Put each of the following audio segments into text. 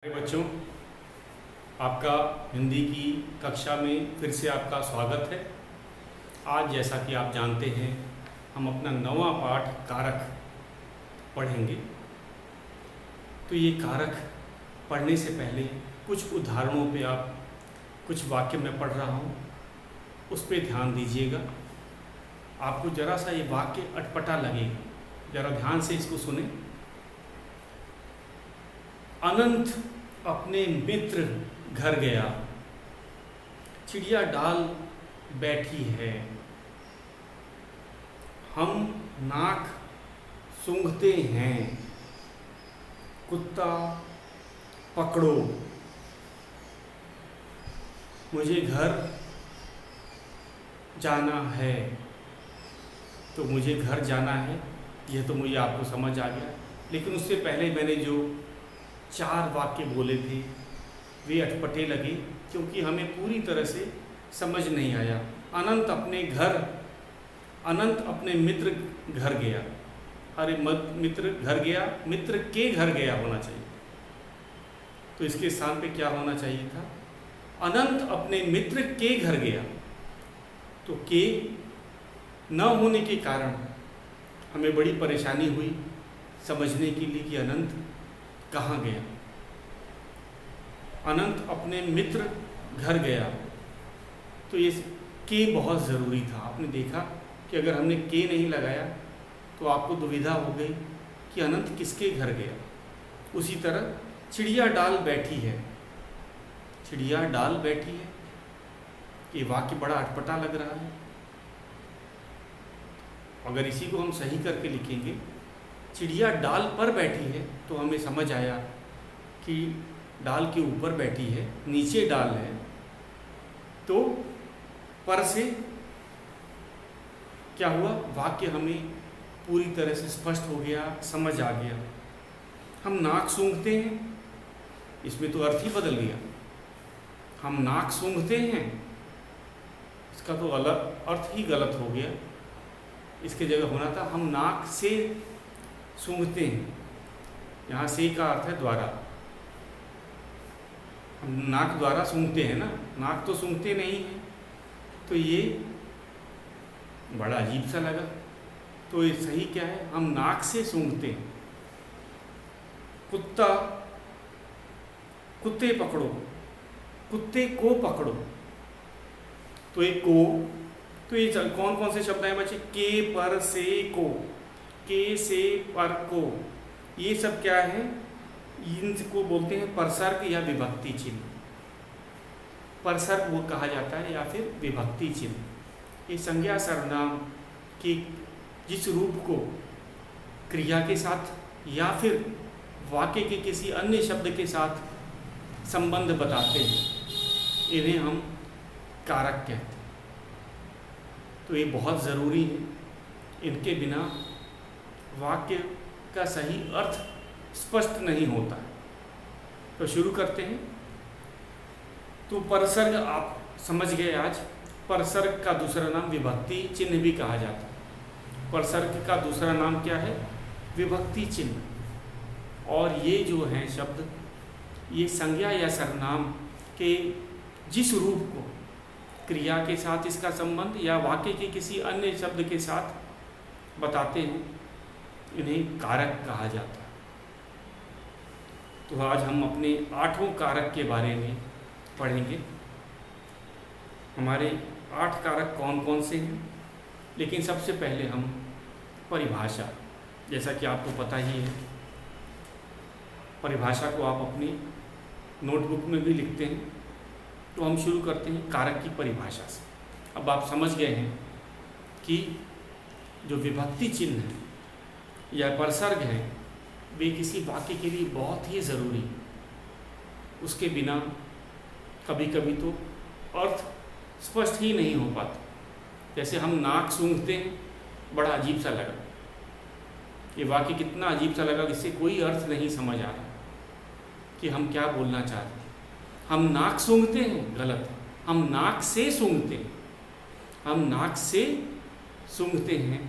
प्यारे बच्चों, आपका हिंदी की कक्षा में फिर से आपका स्वागत है। आज जैसा कि आप जानते हैं, हम अपना 9वां पाठ कारक पढ़ेंगे। तो ये कारक पढ़ने से पहले कुछ उदाहरणों पे आप कुछ वाक्य मैं पढ़ रहा हूँ, उस पर ध्यान दीजिएगा। आपको ज़रा सा ये वाक्य अटपटा लगेगा, ज़रा ध्यान से इसको सुने। अनंत अपने मित्र घर गया, चिड़िया डाल बैठी है, हम नाक सूंघते हैं, कुत्ता पकड़ो। मुझे घर जाना है। तो मुझे घर जाना है, यह तो मुझे आपको समझ आ गया। लेकिन उससे पहले मैंने जो 4 वाक्य बोले थे वे अटपटे लगे, क्योंकि हमें पूरी तरह से समझ नहीं आया। अनंत अपने मित्र घर गया। अरे मित्र घर गया, मित्र के घर गया होना चाहिए। तो इसके स्थान पे क्या होना चाहिए था? अनंत अपने मित्र के घर गया। तो के न होने के कारण हमें बड़ी परेशानी हुई समझने के लिए कि अनंत कहाँ गया। अनंत अपने मित्र घर गया, तो ये के बहुत ज़रूरी था। आपने देखा कि अगर हमने के नहीं लगाया तो आपको दुविधा हो गई कि अनंत किसके घर गया। उसी तरह चिड़िया डाल बैठी है, चिड़िया डाल बैठी है, ये वाक्य बड़ा अटपटा लग रहा है। अगर इसी को हम सही करके लिखेंगे, चिड़िया डाल पर बैठी है, तो हमें समझ आया कि डाल के ऊपर बैठी है, नीचे डाल है। तो पर से क्या हुआ? वाक्य हमें पूरी तरह से स्पष्ट हो गया, समझ आ गया। हम नाक सूंघते हैं, इसमें तो अर्थ ही बदल गया। हम नाक सूंघते हैं, इसका तो अलग अर्थ ही गलत हो गया। इसके जगह होना था हम नाक से सूंघते हैं। यहाँ से का अर्थ है द्वारा। हम नाक द्वारा सूंघते हैं ना, नाक तो सूंघते नहीं हैं। तो ये बड़ा अजीब सा लगा। तो ये सही क्या है? हम नाक से सूंघते हैं। कुत्ता कुत्ते पकड़ो, कुत्ते को पकड़ो। तो एक को, तो ये कौन कौन से शब्द हैं बच्चे? के, पर, से, को। के, से, पर, को, ये सब क्या है? इनको बोलते हैं परसर्ग या विभक्ति चिन्ह। परसर्ग वो कहा जाता है या फिर विभक्ति चिन्ह। ये संज्ञा सर्वनाम के जिस रूप को क्रिया के साथ या फिर वाक्य के किसी अन्य शब्द के साथ संबंध बताते हैं, इन्हें हम कारक कहते हैं। तो ये बहुत ज़रूरी है, इनके बिना वाक्य का सही अर्थ स्पष्ट नहीं होता है। तो शुरू करते हैं। तो परसर्ग आप समझ गए आज। परसर्ग का दूसरा नाम विभक्ति चिन्ह भी कहा जाता है। परसर्ग का दूसरा नाम क्या है? विभक्ति चिन्ह। और ये जो हैं शब्द, ये संज्ञा या सर्वनाम के जिस रूप को क्रिया के साथ इसका संबंध या वाक्य के किसी अन्य शब्द के साथ बताते हैं, इन्हें कारक कहा जाता है। तो आज हम अपने 8वें कारक के बारे में पढ़ेंगे। हमारे 8 कारक कौन कौन से हैं? लेकिन सबसे पहले हम परिभाषा, जैसा कि आपको पता ही है, परिभाषा को आप अपनी नोटबुक में भी लिखते हैं। तो हम शुरू करते हैं कारक की परिभाषा से। अब आप समझ गए हैं कि जो विभक्ति चिन्ह है या परसर्ग है, वे किसी वाक्य के लिए बहुत ही ज़रूरी है। उसके बिना कभी कभी तो अर्थ स्पष्ट ही नहीं हो पाता। जैसे हम नाक सूंघते हैं, बड़ा अजीब सा लगा। ये वाक्य कितना अजीब सा लगा, इससे कोई अर्थ नहीं समझ आ रहा कि हम क्या बोलना चाहते हैं। हम नाक सूंघते हैं, गलत। हम नाक से सूंघते हैं, हम नाक से सूंघते हैं।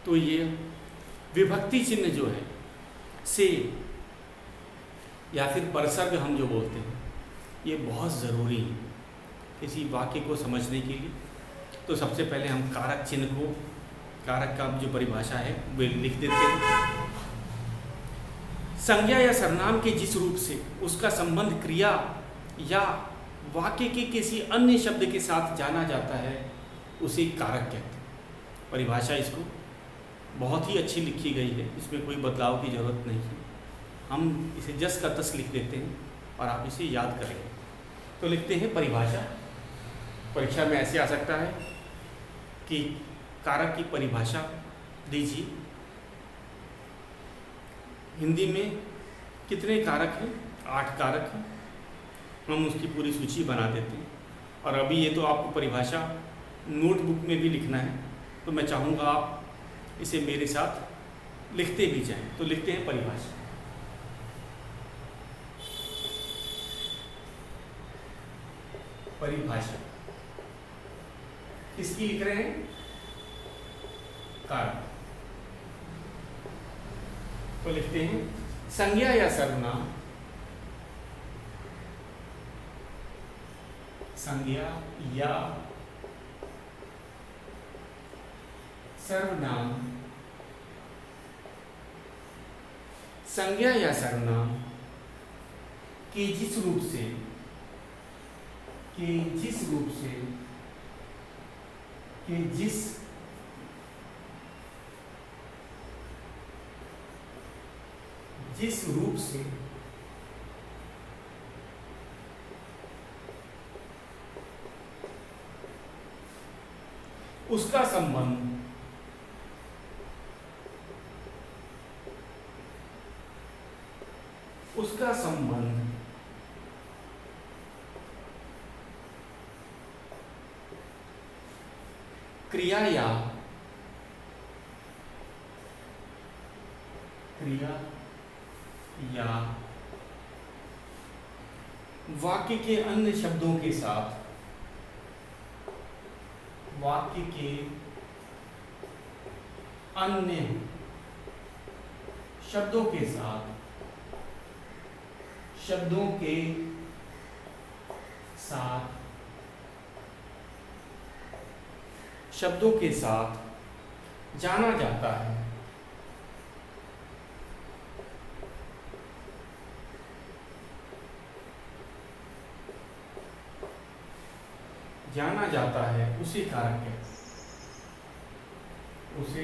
तो ये विभक्ति चिन्ह जो है से, या फिर परसर्ग हम जो बोलते हैं, ये बहुत ज़रूरी है किसी वाक्य को समझने के लिए। तो सबसे पहले हम कारक चिन्ह को, कारक का जो परिभाषा है वे लिख देते हैं। संज्ञा या सर्वनाम के जिस रूप से उसका संबंध क्रिया या वाक्य के किसी अन्य शब्द के साथ जाना जाता है उसे कारक कहते हैं। परिभाषा इसको बहुत ही अच्छी लिखी गई है, इसमें कोई बदलाव की ज़रूरत नहीं है। हम इसे जस का तस लिख देते हैं और आप इसे याद करेंगे। तो लिखते हैं परिभाषा। परीक्षा में ऐसे आ सकता है कि कारक की परिभाषा दीजिए। हिंदी में कितने कारक हैं? 8 कारक हैं। हम उसकी पूरी सूची बना देते हैं। और अभी ये तो आपको परिभाषा नोटबुक में भी लिखना है, तो मैं चाहूँगा आप इसे मेरे साथ लिखते भी जाएं। तो लिखते हैं परिभाषा। परिभाषा किसकी लिख रहे हैं? कारक। तो लिखते हैं संज्ञा या सर्वनाम, संज्ञा या सर्वनाम, संज्ञा या सर्वनाम के जिस रूप से, के जिस रूप से, के जिस रूप से उसका संबंध क्रिया या वाक्य के अन्य शब्दों के साथ, वाक्य के अन्य शब्दों के साथ, शब्दों के साथ, शब्दों के साथ जाना जाता है। जाना जाता है उसे कारक कहते हैं। उसे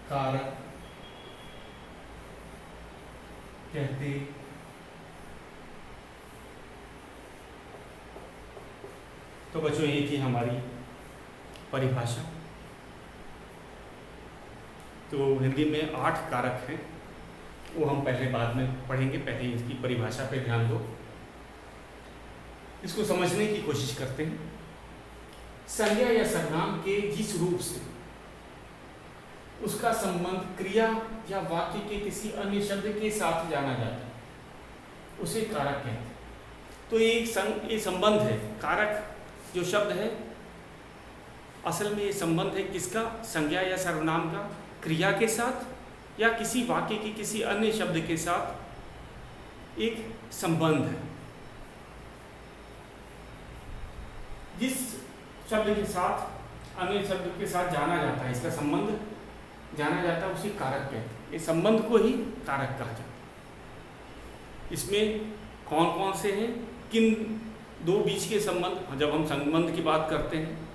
कारक कहते तो बच्चों ये थी हमारी परिभाषा। तो हिंदी में 8 कारक हैं, वो हम पहले बाद में पढ़ेंगे। पहले इसकी परिभाषा पे ध्यान दो, इसको समझने की कोशिश करते हैं। संज्ञा या सर्वनाम के जिस रूप से उसका संबंध क्रिया या वाक्य के किसी अन्य शब्द के साथ जाना जाता है उसे कारक कहते हैं। तो ये संबंध है, कारक जो शब्द है असल में ये संबंध है किसका? संज्ञा या सर्वनाम का क्रिया के साथ या किसी वाक्य के किसी अन्य शब्द के साथ एक संबंध है। जिस शब्द के साथ अन्य शब्द के साथ जाना जाता है, इसका संबंध जाना जाता है, उसे कारक कहते हैं। इस संबंध को ही कारक कहा जाता है। इसमें कौन कौन से हैं? किन दो बीच के संबंध? जब हम संबंध की बात करते हैं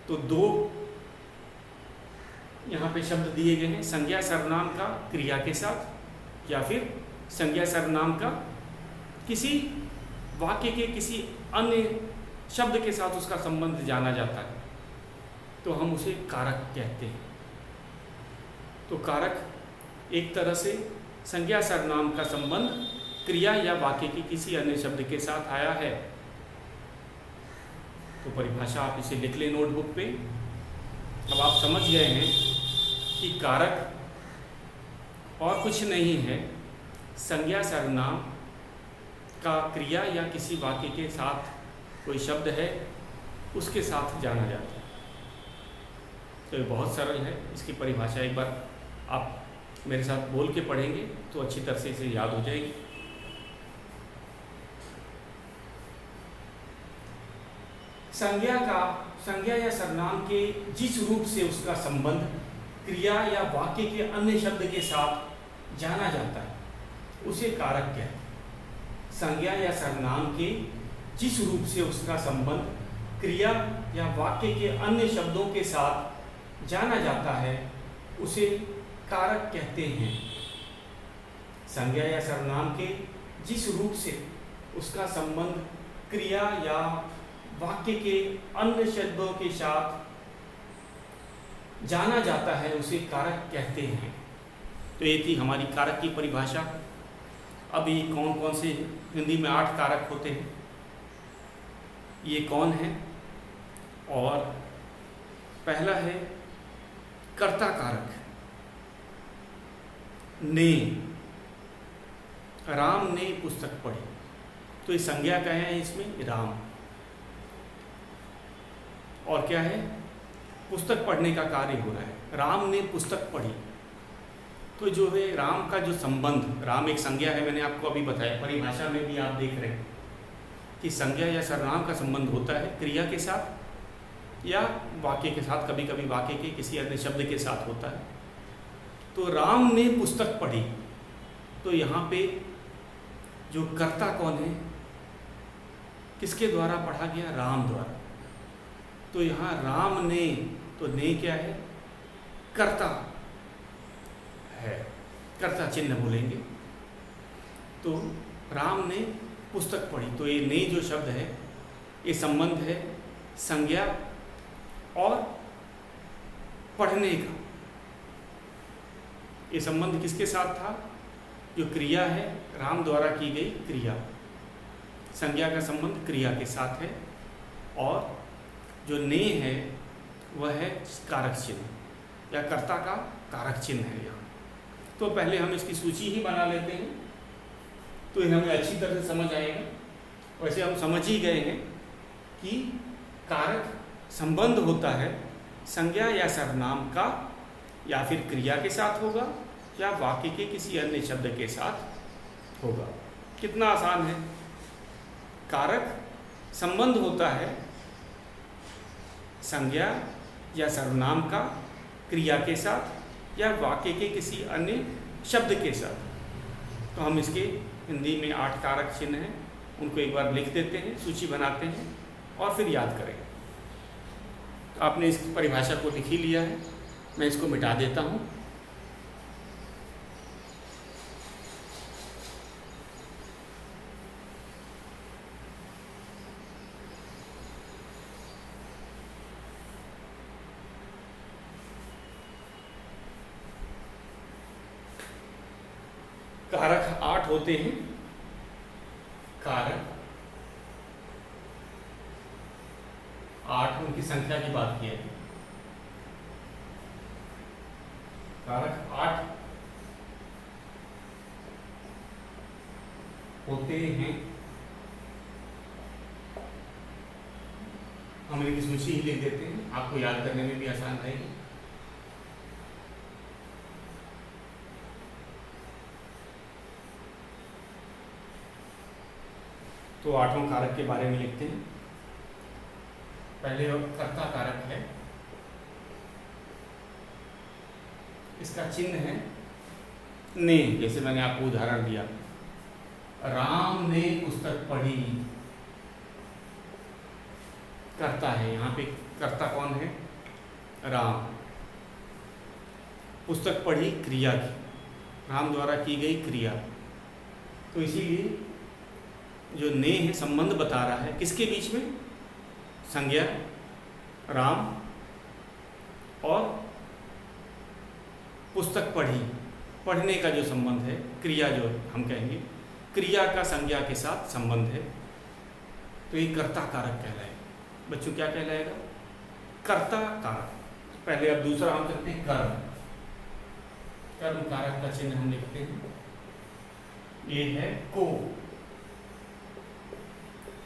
तो 2 यहाँ पे शब्द दिए गए हैं, संज्ञा सर्वनाम का क्रिया के साथ या फिर संज्ञा सर्वनाम का किसी वाक्य के किसी अन्य शब्द के साथ उसका संबंध जाना जाता है, तो हम उसे कारक कहते हैं। तो कारक एक तरह से संज्ञा सर्वनाम का संबंध क्रिया या वाक्य के किसी अन्य शब्द के साथ आया है। तो परिभाषा आप इसे लिख लें नोटबुक पे। अब आप समझ गए हैं कि कारक और कुछ नहीं है, संज्ञा सर्वनाम का क्रिया या किसी वाक्य के साथ कोई शब्द है उसके साथ जाना जाता है। तो ये बहुत सरल है। इसकी परिभाषा एक बार आप मेरे साथ बोल के पढ़ेंगे तो अच्छी तरह से इसे याद हो जाएगी। संज्ञा या सर्वनाम के जिस रूप से उसका संबंध क्रिया या वाक्य के अन्य शब्द के साथ जाना जाता है उसे कारक कहते हैं। संज्ञा या सर्वनाम के जिस रूप से उसका संबंध क्रिया या वाक्य के अन्य शब्दों के साथ जाना जाता है उसे कारक कहते हैं। संज्ञा या सर्वनाम के जिस रूप से उसका संबंध क्रिया या वाक्य के अन्य शब्दों के साथ जाना जाता है उसे कारक कहते हैं। तो ये थी हमारी कारक की परिभाषा। अभी कौन कौन से, हिंदी में 8 कारक होते हैं, ये कौन है? और पहला है कर्ता कारक। ने, राम ने पुस्तक पढ़ी, तो ये संज्ञा का है इसमें राम। और क्या है? पुस्तक पढ़ने का कार्य हो रहा है। राम ने पुस्तक पढ़ी, तो जो है राम का जो संबंध, राम एक संज्ञा है, मैंने आपको अभी बताया, परिभाषा में भी आप देख रहे हैं कि संज्ञा या सर्वनाम का संबंध होता है क्रिया के साथ या वाक्य के साथ, कभी कभी वाक्य के किसी अन्य शब्द के साथ होता है। तो राम ने पुस्तक पढ़ी, तो यहाँ पे जो कर्ता कौन है, किसके द्वारा पढ़ा गया? राम द्वारा। तो यहाँ राम ने, तो ने क्या है? कर्ता है, कर्ता चिन्ह बोलेंगे। तो राम ने पुस्तक पढ़ी, तो ये ने जो शब्द है ये संबंध है संज्ञा और पढ़ने का। ये संबंध किसके साथ था? जो क्रिया है, राम द्वारा की गई क्रिया, संज्ञा का संबंध क्रिया के साथ है। और जो ने है वह है कारक चिन्ह या कर्ता का कारक चिन्ह है यहाँ। तो पहले हम इसकी सूची ही बना लेते हैं, तो ये हमें अच्छी तरह से समझ आएगा। वैसे हम समझ ही गए हैं कि कारक संबंध होता है संज्ञा या सर्वनाम का, या फिर क्रिया के साथ होगा या वाक्य के किसी अन्य शब्द के साथ होगा। कितना आसान है। कारक संबंध होता है संज्ञा या सर्वनाम का क्रिया के साथ या वाक्य के किसी अन्य शब्द के साथ। तो हम इसके हिंदी में 8 कारक चिन्ह हैं, उनको एक बार लिख देते हैं, सूची बनाते हैं और फिर याद करें। तो आपने इस परिभाषा को लिख ही लिया है, मैं इसको मिटा देता हूँ। कारक 8 होते हैं। कारक 8, उनकी संख्या की बात की है। कारक 8 होते हैं। हम इनकी सूची ही लिख देते हैं, आपको याद करने में भी आसान रहेगी। तो 8वां कारक के बारे में लिखते हैं। पहले कर्ता कारक है, इसका चिन्ह है ने। जैसे मैंने आपको उदाहरण दिया, राम ने पुस्तक पढ़ी, कर्ता है। यहाँ पे कर्ता कौन है? राम। पुस्तक पढ़ी क्रिया की, राम द्वारा की गई क्रिया। तो इसीलिए जो ने है संबंध बता रहा है किसके बीच में? संज्ञा राम और पुस्तक पढ़ी, पढ़ने का जो संबंध है, क्रिया जो हम कहेंगे, क्रिया का संज्ञा के साथ संबंध है। तो ये कर्ता कारक कहलाएगा। बच्चों क्या कहलाएगा? कर्ता कारक। पहले अब दूसरा हम करते हैं कर्म। कर्म कारक का चिन्ह हम लिखते हैं, ये है को।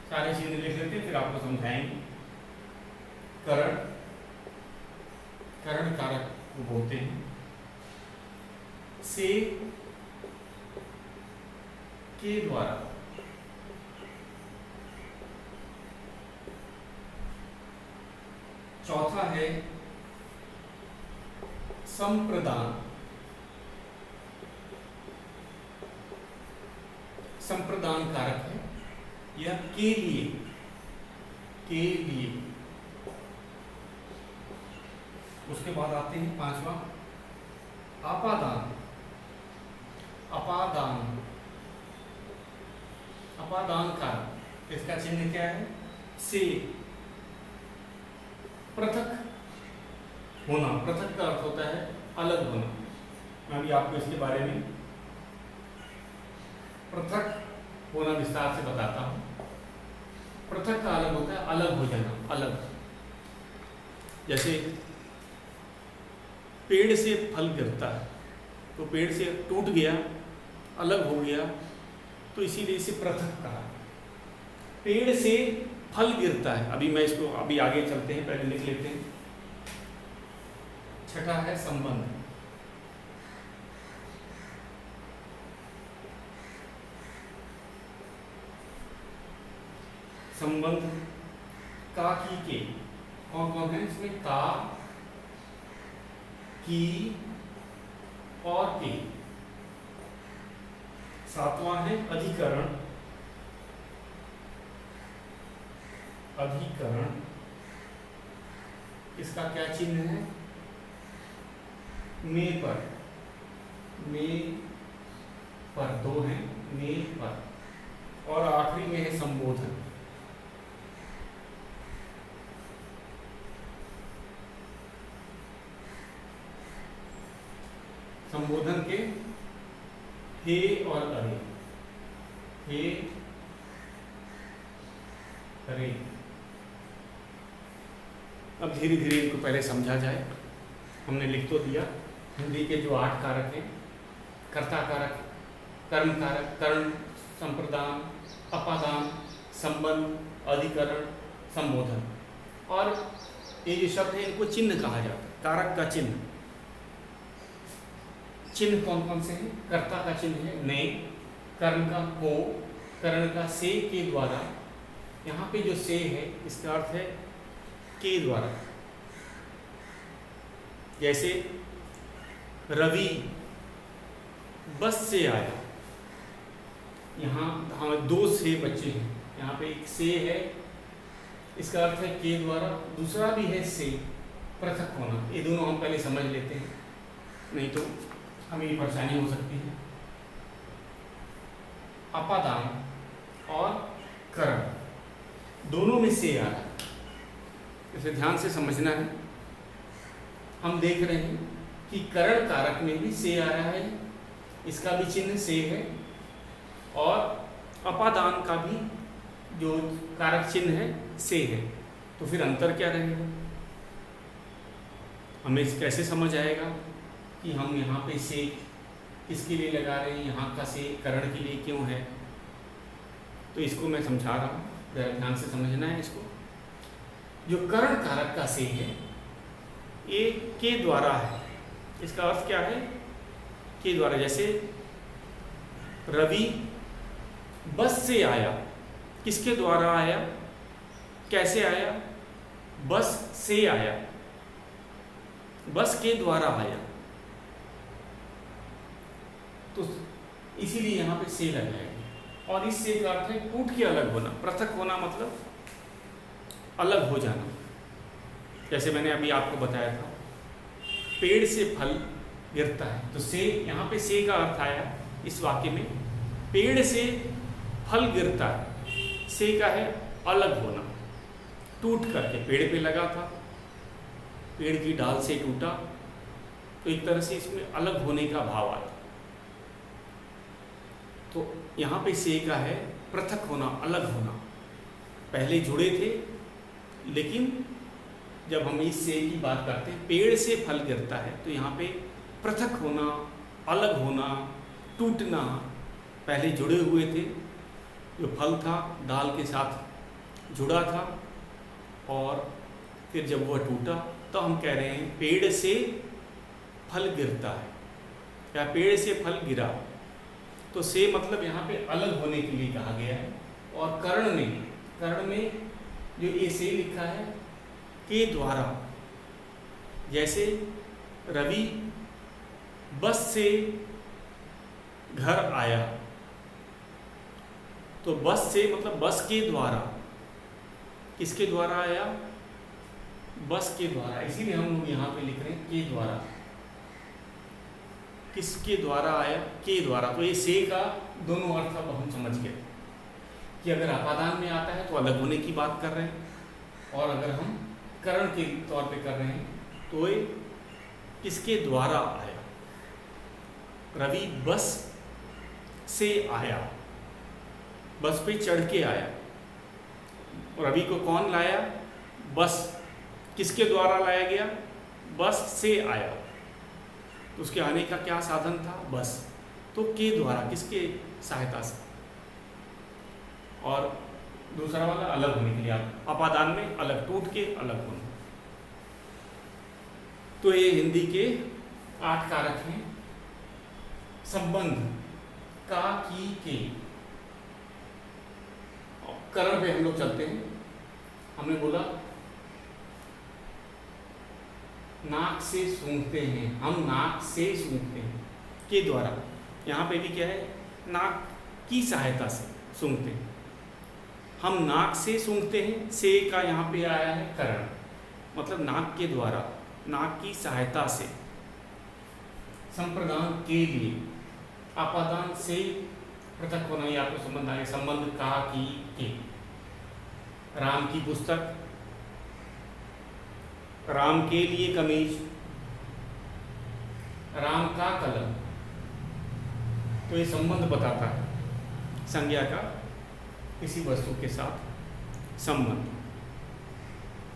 सारे चिन्ह लिख लेते हैं, फिर आपको समझाएंगे। करण, करण कारक को बोलते हैं। से के द्वारा चौथा है संप्रदान। संप्रदान कारक है यह के लिए। उसके बाद आते हैं पांचवा अपादान। अपादान कारक, इसका चिन्ह क्या है? से। पृथक होना, पृथक का अर्थ होता है अलग होना। मैं भी आपको इसके बारे में पृथक होना विस्तार से बताता हूं। पृथक का अलग होता है अलग हो जाना, अलग। जैसे पेड़ से फल गिरता है तो पेड़ से टूट गया, अलग हो गया, तो इसीलिए इसे पृथक कहा। पेड़ से फल गिरता है, अभी मैं इसको अभी आगे चलते हैं, पहले लिख लेते हैं। छठा है संबंध। संबंध का की के कौन कौन है इसमें? का, की और के। सातवां है अधिकरण। इसका क्या चिन्ह है? में पर। दो हैं, में पर। और आखिरी में है संबोधन। संबोधन के हे और अरे। हे, अरे। अब धीरे धीरे इनको पहले समझा जाए। हमने लिख तो दिया हिंदी के जो 8 कारक हैं, कर्ता कारक, कर्म कारक, कर्ण, संप्रदान, अपादान, संबंध, अधिकरण, संबोधन। और ये जो शब्द है इनको चिन्ह कहा जाता है, कारक का चिन्ह। चिन्ह कौन कौन से हैं? कर्ता का चिन्ह है ने, कर्म का को, कर्ण का से के द्वारा। यहाँ पे जो से है इसका अर्थ है के द्वारा। जैसे रवि बस से आया, यहाँ हमें 2 से बच्चे हैं, यहाँ पे एक से है, इसका अर्थ है के द्वारा। दूसरा भी है से, पृथक होना। ये दोनों हम पहले समझ लेते हैं, नहीं तो हमें परेशानी हो सकती है। अपादान और कर्ण दोनों में से आ रहा है, इसे ध्यान से समझना है। हम देख रहे हैं कि कर्ण कारक में भी से आ रहा है, इसका भी चिन्ह से है, और अपादान का भी जो कारक चिन्ह है से है। तो फिर अंतर क्या रहेगा? हमें कैसे समझ आएगा कि हम यहाँ पे से किसके लिए लगा रहे हैं, यहाँ का से कर्ण के लिए क्यों है? तो इसको मैं समझा रहा हूँ, जरा ध्यान से समझना है इसको। जो कर्ण कारक का से है ये के द्वारा है। इसका अर्थ क्या है? के द्वारा। जैसे रवि बस से आया, किसके द्वारा आया, कैसे आया? बस से आया, बस के द्वारा आया। तो इसीलिए यहाँ पे से लग जाएगा। और इस से का अर्थ है टूट के अलग होना, पृथक होना, मतलब अलग हो जाना। जैसे मैंने अभी आपको बताया था, पेड़ से फल गिरता है, तो से, यहाँ पे से का अर्थ आया इस वाक्य में, पेड़ से फल गिरता है। से का है अलग होना, टूट करके। पेड़ पे लगा था, पेड़ की डाल से टूटा, तो एक तरह से इसमें अलग होने का भाव आता। तो यहाँ पे से का है पृथक होना, अलग होना। पहले जुड़े थे, लेकिन जब हम इस से की बात करते हैं, पेड़ से फल गिरता है, तो यहाँ पे पृथक होना, अलग होना, टूटना। पहले जुड़े हुए थे, जो फल था डाल के साथ जुड़ा था, और फिर जब वह टूटा तो हम कह रहे हैं पेड़ से फल गिरता है। या पेड़ से फल गिरा, तो से मतलब यहाँ पे अलग होने के लिए कहा गया है। और कर्ण में जो ए से लिखा है के द्वारा, जैसे रवि बस से घर आया, तो बस से मतलब बस के द्वारा, किसके द्वारा आया? बस के द्वारा। इसीलिए हम लोग यहाँ पे लिख रहे हैं के द्वारा। किसके द्वारा आया? के द्वारा। तो ये से का दोनों अर्थ अब हम समझ गए कि अगर अपादान में आता है तो अलग होने की बात कर रहे हैं, और अगर हम करण के तौर पे कर रहे हैं तो ये किसके द्वारा आया? रवि बस से आया, बस पे चढ़ के आया। रवि को कौन लाया? बस। किसके द्वारा लाया गया? बस से आया। तो उसके आने का क्या साधन था? बस। तो के द्वारा, किसके सहायता से? और दूसरा वाला अलग होने के लिए, आप अपादान में अलग, टूट के अलग होना। तो ये हिंदी के 8 कारक हैं। संबंध का, की, के। करण पे हम लोग चलते हैं। हमने बोला नाक से सूंघते हैं, हम नाक से सूंघते हैं के द्वारा। यहाँ पे भी क्या है? नाक की सहायता से सूंघते हैं। हम नाक से सूंघते हैं, से का यहाँ पे आया है करण, मतलब नाक के द्वारा, नाक की सहायता से। संप्रदान के लिए, अपादान से पृथक होना, ये आपको संबंध आगे। संबंध का, की, के। राम की पुस्तक, राम के लिए कमीज, राम का कलम। तो ये संबंध बताता है संज्ञा का किसी वस्तु के साथ संबंध।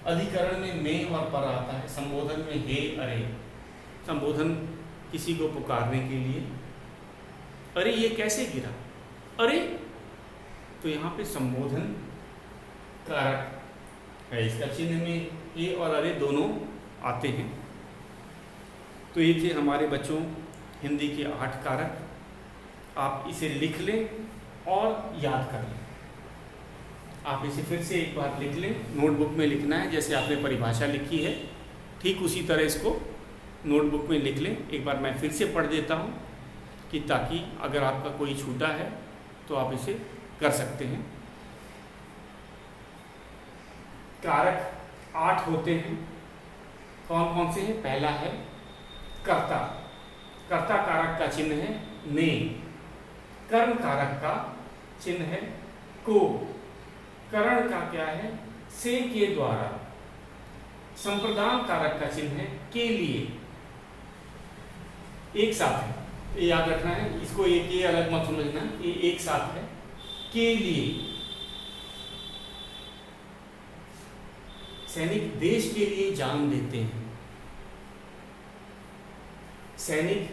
अधिकरण में में और पर आता है। संबोधन में हे, अरे। संबोधन किसी को पुकारने के लिए, अरे ये कैसे गिरा, अरे। तो यहाँ पे संबोधन कारक है, इसका चिन्ह में ये और अरे दोनों आते हैं। तो ये थे हमारे बच्चों हिंदी के 8 कारक। आप इसे लिख लें और याद कर लें। आप इसे फिर से एक बार लिख लें, नोटबुक में लिखना है, जैसे आपने परिभाषा लिखी है ठीक उसी तरह इसको नोटबुक में लिख लें। एक बार मैं फिर से पढ़ देता हूँ कि ताकि अगर आपका कोई छूटा है तो आप इसे कर सकते हैं। कारक 8 होते हैं। कौन कौन से हैं? पहला है कर्ता। कर्ता कारक का चिन्ह है ने। कर्म कारक का चिन्ह है को। करण का क्या है? से के द्वारा। संप्रदान कारक का चिन्ह है के लिए। एक साथ है, ये याद रखना है, इसको एक ये अलग मत समझना, ये एक साथ है, के लिए। सैनिक देश के लिए जान देते हैं। सैनिक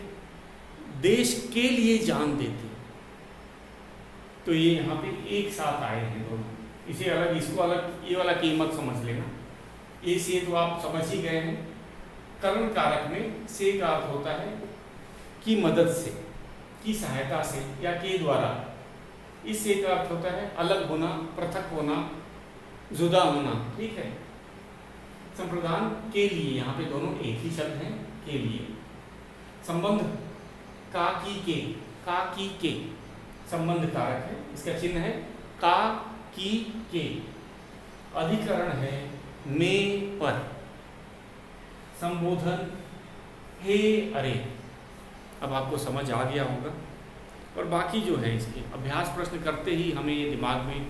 देश के लिए जान देते हैं। तो ये यहाँ पे एक साथ आए हैं दोनों। इसे अलग, इसको अलग, ये वाला कीमत समझ लेना। ये से तो आप समझ ही गए हैं। कर्ण कारक में से का अर्थ होता है की मदद से, की सहायता से या के द्वारा। इस से का अर्थ होता है अलग होना, पृथक होना, जुदा होना। ठीक है। संप्रदान के लिए, यहाँ पे दोनों एक ही शब्द हैं, के लिए। संबंध का, की, के। का, की, के संबंध कारक है, इसका चिन्ह है का, की, के। अधिकरण है में, पर। संबोधन हे, अरे। अब आपको समझ आ गया होगा। और बाकी जो है इसके अभ्यास प्रश्न करते ही हमें ये दिमाग में,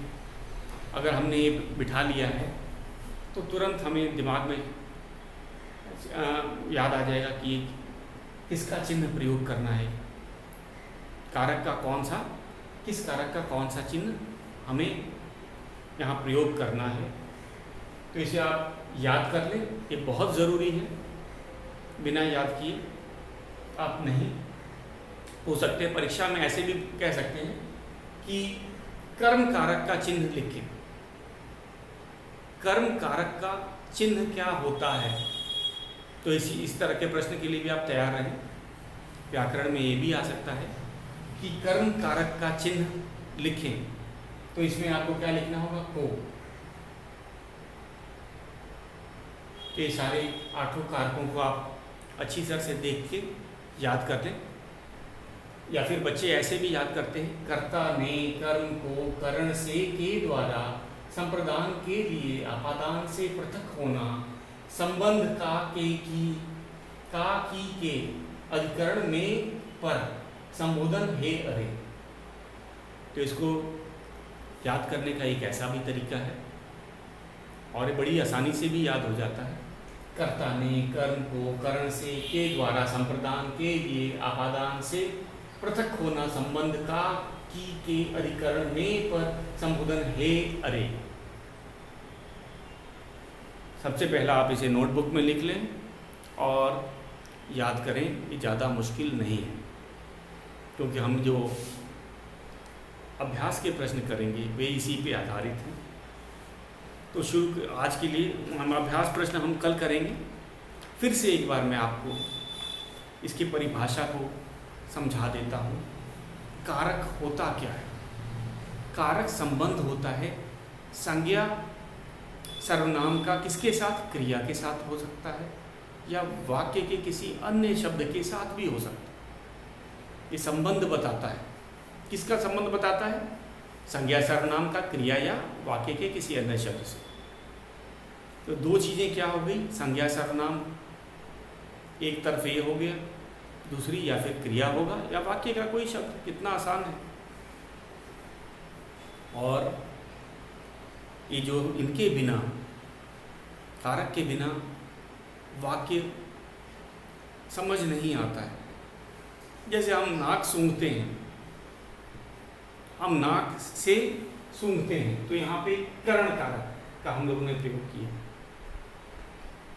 अगर हमने ये बिठा लिया है तो तुरंत हमें दिमाग में याद आ जाएगा कि किसका चिन्ह प्रयोग करना है, कारक का कौन सा, किस कारक का कौन सा चिन्ह हमें यहाँ प्रयोग करना है। तो इसे आप याद कर लें, ये बहुत ज़रूरी है। बिना याद किए आप नहीं हो सकते। परीक्षा में ऐसे भी कह सकते हैं कि कर्म कारक का चिन्ह लिखें। कर्म कारक का चिन्ह क्या होता है? तो इस तरह के प्रश्न के लिए भी आप तैयार रहें। व्याकरण में ये भी आ सकता है कि कर्म कारक का चिन्ह लिखें, तो इसमें आपको क्या लिखना होगा? को। तो ये सारे 8 कारकों को आप अच्छी तरह से देख के याद कर लें, या फिर बच्चे ऐसे भी याद करते हैं, कर्ता ने कर्म को करण से के द्वारा संप्रदान के लिए आपादान से पृथक होना, संबंध का के के अधिकरण में पर संबोधन हे अरे। तो इसको याद करने का एक ऐसा भी तरीका है और ये बड़ी आसानी से भी याद हो जाता है। कर्ता ने कर्म को करण से के द्वारा संप्रदान के लिए आपादान से पृथक होना, संबंध का की के अधिकरण में पर संबोधन हे अरे। सबसे पहला आप इसे नोटबुक में लिख लें और याद करें। ये ज़्यादा मुश्किल नहीं है, क्योंकि हम जो अभ्यास के प्रश्न करेंगे वे इसी पे आधारित हैं। तो शुरू आज के लिए हम अभ्यास प्रश्न हम कल करेंगे। फिर से एक बार मैं आपको इसकी परिभाषा को समझा देता हूँ। कारक होता क्या है? कारक संबंध होता है संज्ञा सर्वनाम का किसके साथ? क्रिया के साथ हो सकता है या वाक्य के किसी अन्य शब्द के साथ भी हो सकता है। ये संबंध बताता है। किसका संबंध बताता है? संज्ञा सर्वनाम का क्रिया या वाक्य के किसी अन्य शब्द से। तो 2 चीज़ें क्या हो गई? संज्ञा सर्वनाम एक तरफ ये हो गया, दूसरी या फिर क्रिया होगा या वाक्य का कोई शब्द। कितना आसान है। और ये जो इनके बिना, कारक के बिना वाक्य समझ नहीं आता है। जैसे हम नाक सूंघते हैं, हम नाक से सूंघते हैं, तो यहाँ पे करण कारक का हम लोगों ने प्रयोग किया।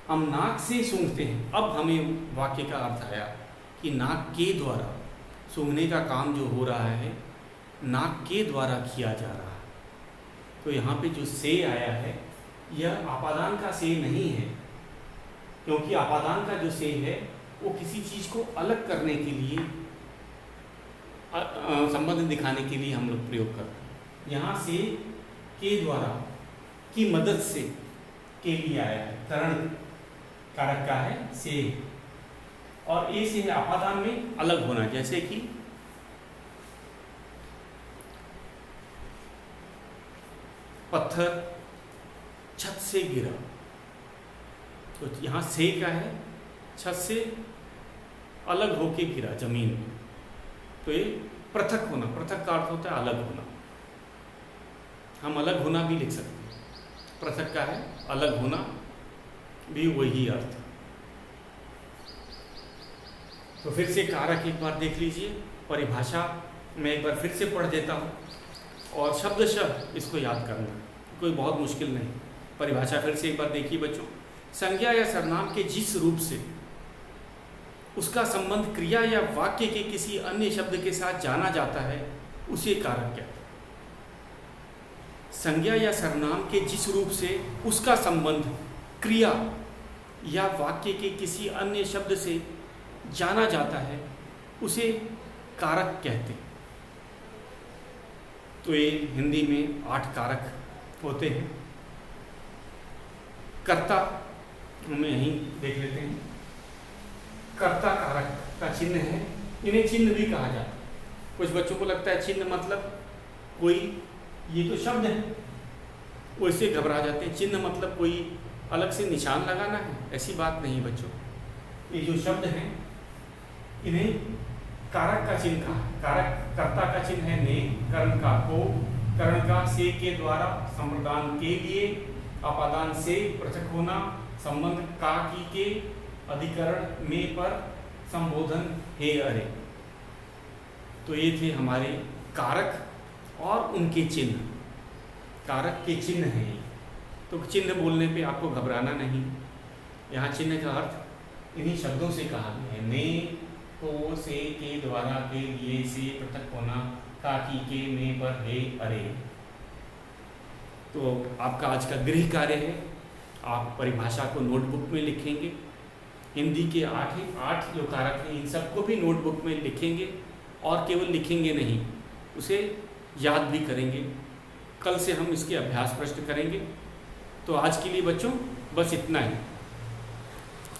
हम नाक से सूंघते हैं। अब हमें वाक्य का अर्थ आया कि नाक के द्वारा सूंघने का काम जो हो रहा है नाक के द्वारा किया जा रहा है। तो यहाँ पे जो से आया है यह आपादान का से नहीं है, क्योंकि आपादान का जो से है वो किसी चीज़ को अलग करने के लिए, संबंध दिखाने के लिए हम लोग प्रयोग करते हैं। यहाँ से के द्वारा की मदद से के लिए आया है। करण कारक का है से, और ए से है आपादान में अलग होना। जैसे कि पत्थर छत से गिरा, तो यहाँ से क्या है? छत से अलग होके गिरा जमीन में। तो ये पृथक होना। पृथक का अर्थ होता है अलग होना। हम अलग होना भी लिख सकते हैं। पृथक का है अलग होना, भी वही अर्थ। तो फिर से कारक एक बार देख लीजिए। परिभाषा मैं एक बार फिर से पढ़ देता हूँ और शब्द इसको याद करना, कोई बहुत मुश्किल नहीं। परिभाषा फिर से एक बार देखिए बच्चों। संज्ञा या सर्वनाम के जिस रूप से उसका संबंध क्रिया या वाक्य के किसी अन्य शब्द के साथ जाना जाता है उसे कारक कहते हैं। संज्ञा या सर्वनाम के जिस रूप से उसका संबंध क्रिया या वाक्य के किसी अन्य शब्द से जाना जाता है उसे कारक कहते हैं। तो ये हिंदी में 8 कारक होते हैं। कर्ता हम यहीं देख लेते हैं। कर्ता कारक का चिन्ह है। इन्हें चिन्ह भी कहा जाता है। कुछ बच्चों को लगता है चिन्ह मतलब कोई, ये तो शब्द है, वो इससे घबरा जाते हैं। चिन्ह मतलब कोई अलग से निशान लगाना है, ऐसी बात नहीं बच्चों। ये जो शब्द हैं इन्हें कारक का चिन्ह कहा। कारक कर्ता का चिन्ह है ने, कर्म का को, करण का से के द्वारा, संप्रदान के लिए, आपादान से पृथक होना, संबंध का की के, अधिकरण में पर, संबोधन हे अरे। तो ये थे हमारे कारक और उनके चिन्ह। कारक के चिन्ह हैं। तो चिन्ह बोलने पे आपको घबराना नहीं। यहाँ चिन्ह का अर्थ इन्हीं शब्दों से कहा गया है। ने, को, से, के द्वारा, के लिए, से पृथक होना, का की के, में पर, हे अरे। तो आपका आज का गृह कार्य है, आप परिभाषा को नोटबुक में लिखेंगे हिंदी के 8 जो कारक हैं इन सबको भी नोटबुक में लिखेंगे, और केवल लिखेंगे नहीं, उसे याद भी करेंगे। कल से हम इसके अभ्यास प्रश्न करेंगे। तो आज के लिए बच्चों बस इतना ही।